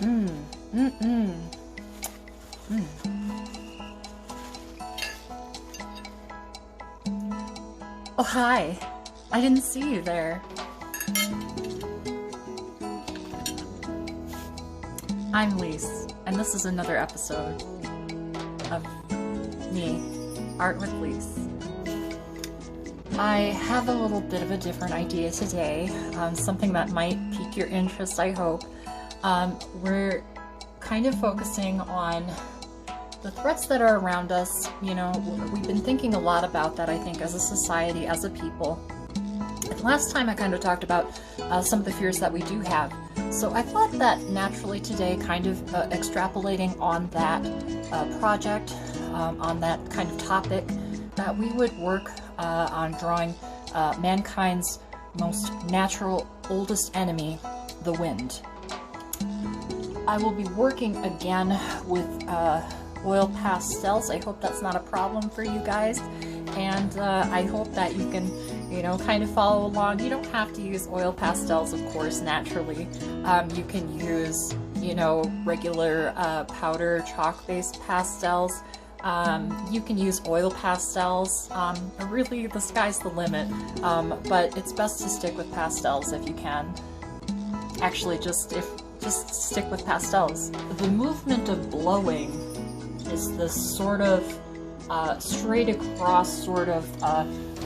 Oh, hi. I didn't see you there. I'm Lise, and this is another episode of me, Art with Lise. I have a little bit of a different idea today, something that might pique your interest, I hope. We're kind of focusing on the threats that are around us. You know, we've been thinking a lot about that, I think, as a society, as a people. And last time I kind of talked about some of the fears that we do have. So I thought that naturally today, kind of extrapolating on that project, on that kind of topic, that we would work on drawing mankind's most natural, oldest enemy, the wind. I will be working again with oil pastels. I hope that's not a problem for you guys, and I hope that you can, you know, kind of follow along. You don't have to use oil pastels, of course, naturally. You can use, you know, regular powder chalk-based pastels. You can use oil pastels. Really, the sky's the limit, but it's best to stick with pastels if you can. Actually, just stick with pastels. The movement of blowing is this sort of straight across sort of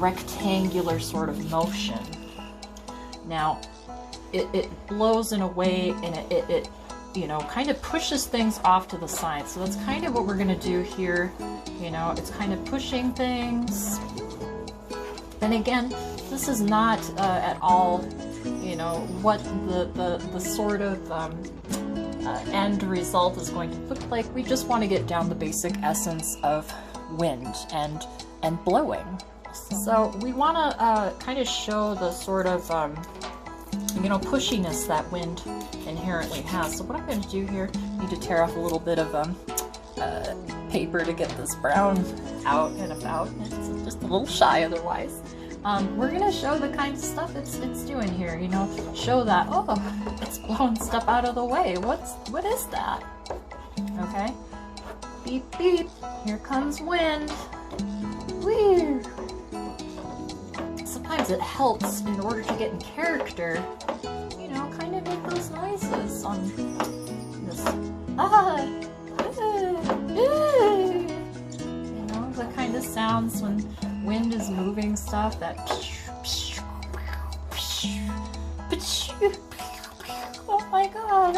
rectangular sort of motion. Now, it blows in a way, and it you know, kind of pushes things off to the side. So that's kind of what we're going to do here. You know, it's kind of pushing things. And again, this is not at all, you know, what the sort of end result is going to look like. We just want to get down the basic essence of wind and blowing. So we want to kind of show the sort of you know, pushiness that wind inherently has. So what I'm going to do here, I need to tear off a little bit of paper to get this brown out and about. It's just a little shy otherwise. We're going to show the kind of stuff it's doing here, you know, show that, oh, it's blowing stuff out of the way. What is that? Okay. Beep, beep. Here comes wind. Whee! Sometimes it helps, in order to get in character, you know, kind of make those noises on this, you know, the kind of sounds when wind is moving stuff, that oh my god,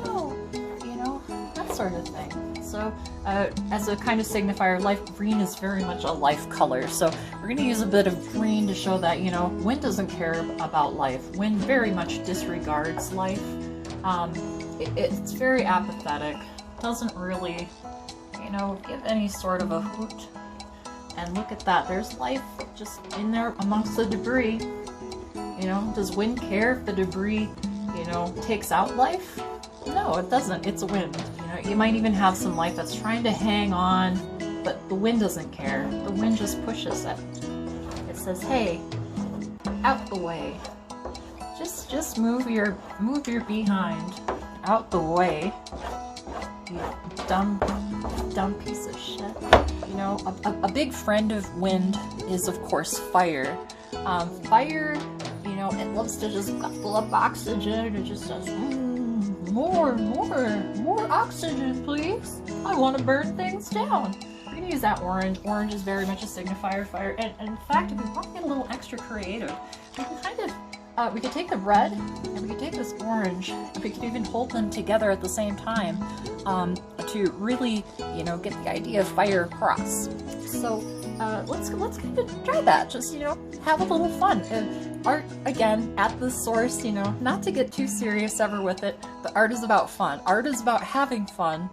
no, you know, that sort of thing. So as a kind of signifier, life green is very much a life color. So we're going to use a bit of green to show that, you know, wind doesn't care about life. Wind very much disregards life. It's very apathetic. Doesn't really, you know, give any sort of a hoot. And look at that. There's life just in there amongst the debris. You know, does wind care if the debris, you know, takes out life? No, it doesn't. It's a wind. You know, you might even have some life that's trying to hang on, but the wind doesn't care. The wind just pushes it. It says, "Hey, out the way. Just move your behind out the way. You dumb piece of shit." You know, a big friend of wind is, of course, fire. Fire, you know, it loves to just gobble up oxygen. It just says, more oxygen, please. I want to burn things down. We're going to use that orange. Orange is very much a signifier of fire. And in fact, if we want to get a little extra creative, we can kind of, we could take the red, and we could take this orange, and we could even hold them together at the same time to really, you know, get the idea of fire across. So let's kind of try that. Just, you know, have a little fun. And art, again, at the source, you know, not to get too serious ever with it, but art is about fun. Art is about having fun.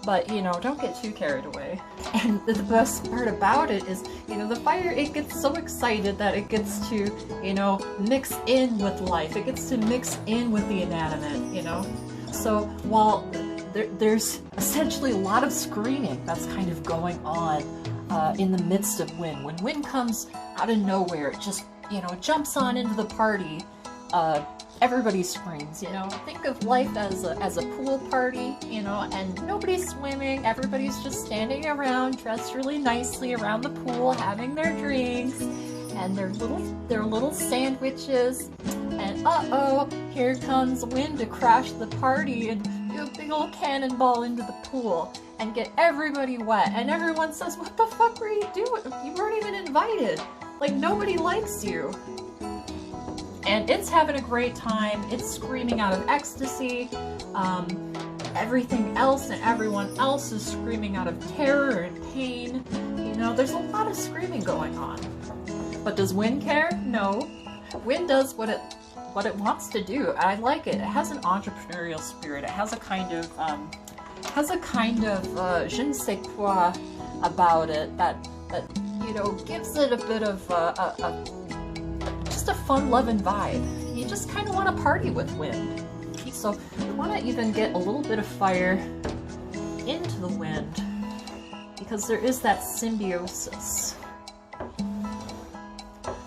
But, you know, don't get too carried away. And the best part about it is, you know, the fire, it gets so excited that it gets to, you know, mix in with life. It gets to mix in with the inanimate, you know. So while there's essentially a lot of screaming that's kind of going on in the midst of wind. When wind comes out of nowhere, it just, you know, jumps on into the party, everybody screams, you know. Think of life as a pool party, you know, and nobody's swimming, everybody's just standing around, dressed really nicely around the pool, having their drinks, and their little sandwiches, and uh-oh, here comes wind to crash the party and do a big old cannonball into the pool and get everybody wet, and everyone says, what the fuck were you doing? You weren't even invited. Like, nobody likes you. And it's having a great time. It's screaming out of ecstasy. Everything else and everyone else is screaming out of terror and pain. You know, there's a lot of screaming going on. But does Wind care? No. Wind does what it wants to do. I like it. It has an entrepreneurial spirit. It has a kind of je ne sais quoi about it that you know, gives it a bit of just a fun-loving vibe. You just kind of want to party with wind. So we want to even get a little bit of fire into the wind because there is that symbiosis.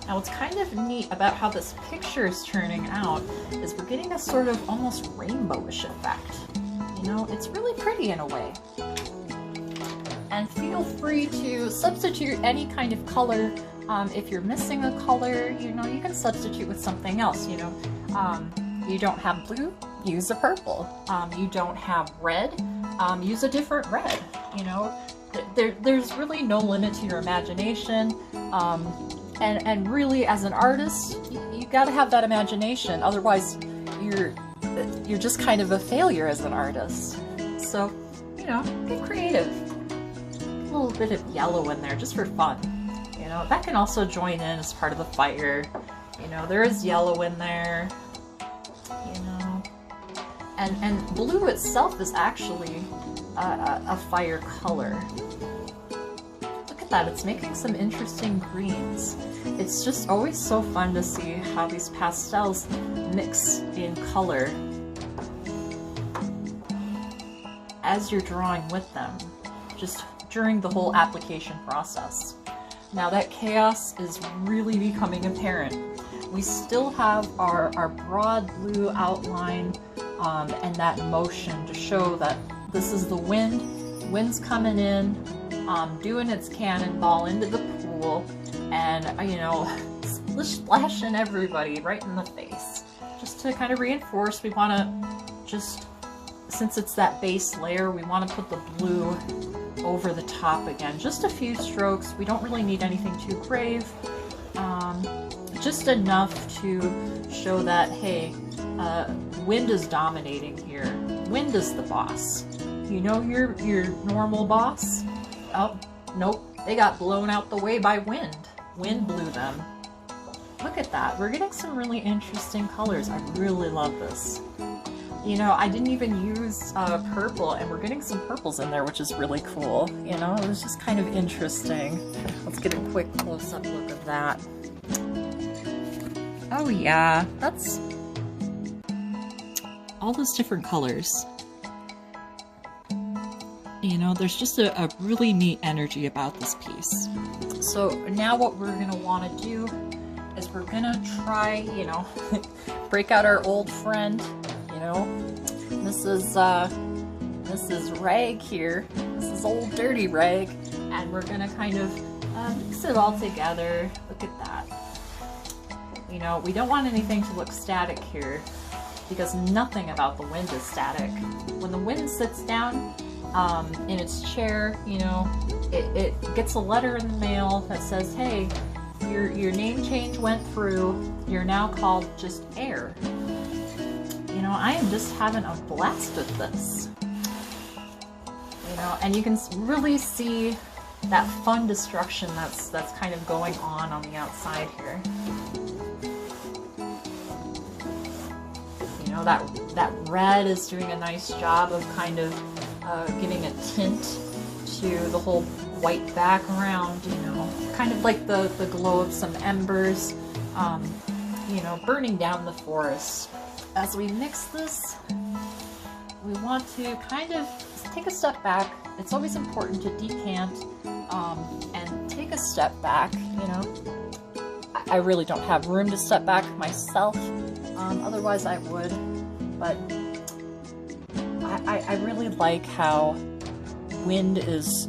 Now what's kind of neat about how this picture is turning out is we're getting a sort of almost rainbowish effect. You know, it's really pretty in a way. And feel free to substitute any kind of color. If you're missing a color, you know, you can substitute with something else, you know. You don't have blue, use a purple. You don't have red, use a different red. You know, there's really no limit to your imagination. And really, as an artist, you gotta have that imagination. Otherwise, you're just kind of a failure as an artist. So, you know, get creative. A little bit of yellow in there just for fun. You know, that can also join in as part of the fire. You know, there is yellow in there. You know, and blue itself is actually a fire color. Look at that, it's making some interesting greens. It's just always so fun to see how these pastels mix in color as you're drawing with them, just during the whole application process. Now that chaos is really becoming apparent. We still have our broad blue outline and that motion to show that this is the wind. Wind's coming in, doing its cannonball into the pool, and you know, splashing everybody right in the face. Just to kind of reinforce, we want to just, since it's that base layer, we want to put the blue over the top again. Just a few strokes. We don't really need anything too grave. Just enough to show that, hey, wind is dominating here. Wind is the boss. You know your normal boss? Oh, nope. They got blown out the way by wind. Wind blew them. Look at that. We're getting some really interesting colors. I really love this. You know, I didn't even use purple, and we're getting some purples in there, which is really cool. You know, it was just kind of interesting. Let's get a quick close-up look of that. Oh yeah, that's all those different colors. You know, there's just a really neat energy about this piece. So now what we're gonna wanna do is we're gonna try, you know, break out our old friend, you know. This is Rag here. This is old dirty Rag, and we're gonna kind of mix it all together. Look at that. You know, we don't want anything to look static here because nothing about the wind is static. When the wind sits down in its chair, you know, it gets a letter in the mail that says, hey, your name change went through. You're now called just Air. You know, I am just having a blast with this. You know, and you can really see that fun destruction that's kind of going on the outside here. You know, that red is doing a nice job of kind of giving a tint to the whole white background, you know, kind of like the glow of some embers, you know, burning down the forest. As we mix this, we want to kind of take a step back. It's always important to decant and take a step back, you know. I really don't have room to step back myself, Otherwise I would, but I really like how wind is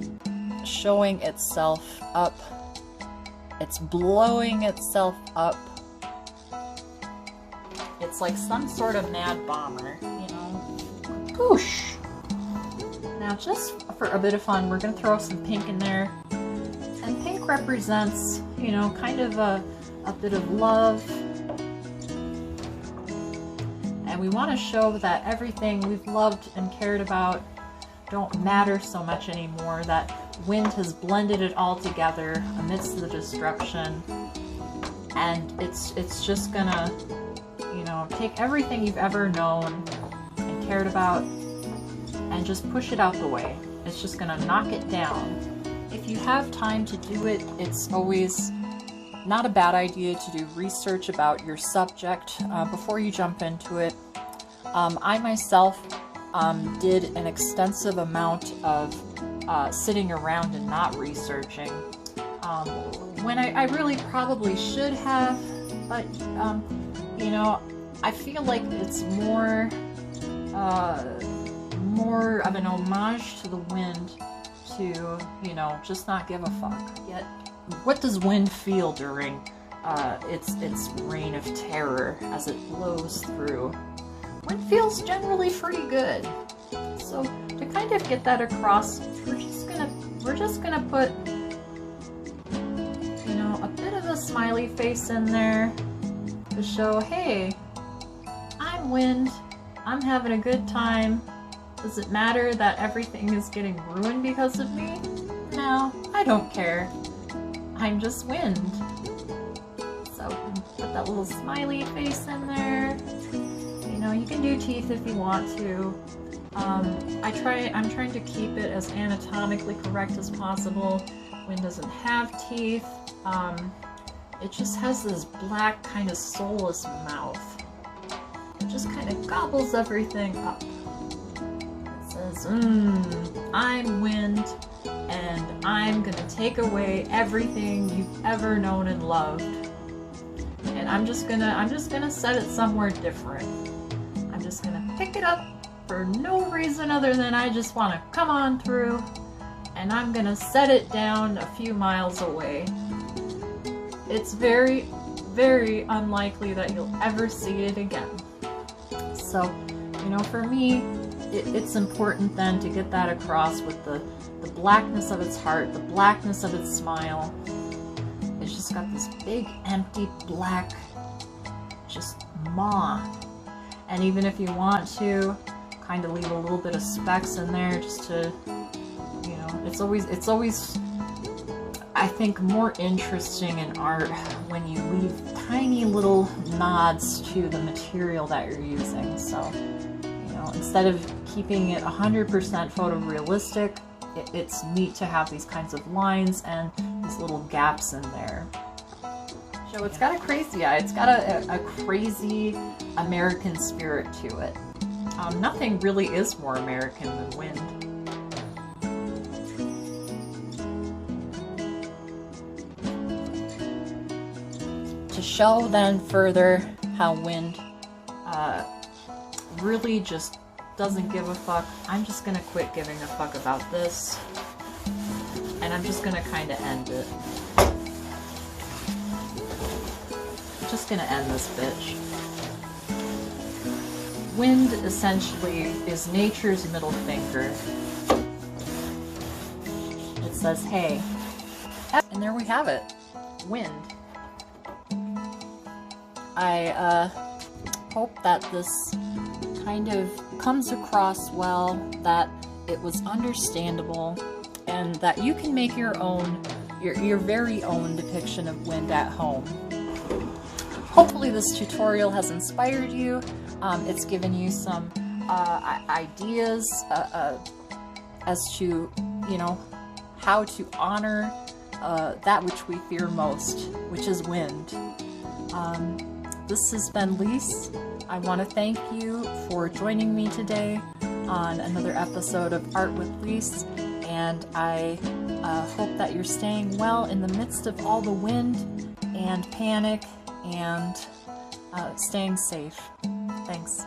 showing itself up. It's blowing itself up. It's like some sort of mad bomber, you know? Whoosh! Now just for a bit of fun, we're going to throw some pink in there. And pink represents, you know, kind of a bit of love. And we want to show that everything we've loved and cared about don't matter so much anymore, that wind has blended it all together amidst the destruction. And it's just gonna, you know, take everything you've ever known and cared about and just push it out the way. It's just gonna knock it down. If you have time to do it, it's always not a bad idea to do research about your subject before you jump into it. I myself did an extensive amount of sitting around and not researching when I really probably should have, but you know, I feel like it's more of an homage to the wind to, you know, just not give a fuck. Yet, what does wind feel during its reign of terror as it blows through? Wind feels generally pretty good. So to kind of get that across, we're just gonna put, you know, a bit of a smiley face in there to show, hey, I'm wind, I'm having a good time. Does it matter that everything is getting ruined because of me? No, I don't care. I'm just wind. So put that little smiley face in there. You know, you can do teeth if you want to. I'm trying to keep it as anatomically correct as possible. Wind doesn't have teeth. It just has this black kind of soulless mouth. It just kind of gobbles everything up. It says, I'm wind, and I'm gonna take away everything you've ever known and loved. And I'm just gonna set it somewhere different. I'm just gonna pick it up for no reason other than I just want to come on through, and I'm gonna set it down a few miles away. It's very, very unlikely that you'll ever see it again. So, you know, for me, it's important then to get that across with the blackness of its heart, the blackness of its smile. It's just got this big, empty, black, just maw. And even if you want to, kind of leave a little bit of specks in there just to, you know, it's always, I think, more interesting in art when you leave tiny little nods to the material that you're using. So, you know, instead of keeping it 100% photorealistic, it's neat to have these kinds of lines and these little gaps in there. So it's got a crazy eye. It's got a crazy American spirit to it. Nothing really is more American than wind. To show then further how wind really just doesn't give a fuck, I'm just gonna quit giving a fuck about this, and I'm just gonna kind of end it. I'm just gonna end this bitch. Wind essentially is nature's middle finger. It says, hey. And there we have it. Wind. I hope that this kind of comes across well, that it was understandable, and that you can make your own, your very own depiction of wind at home. Hopefully this tutorial has inspired you. It's given you some ideas as to, you know, how to honor that which we fear most, which is wind. This has been Lise. I want to thank you for joining me today on another episode of Art with Lise, and I hope that you're staying well in the midst of all the wind and panic and staying safe. Thanks.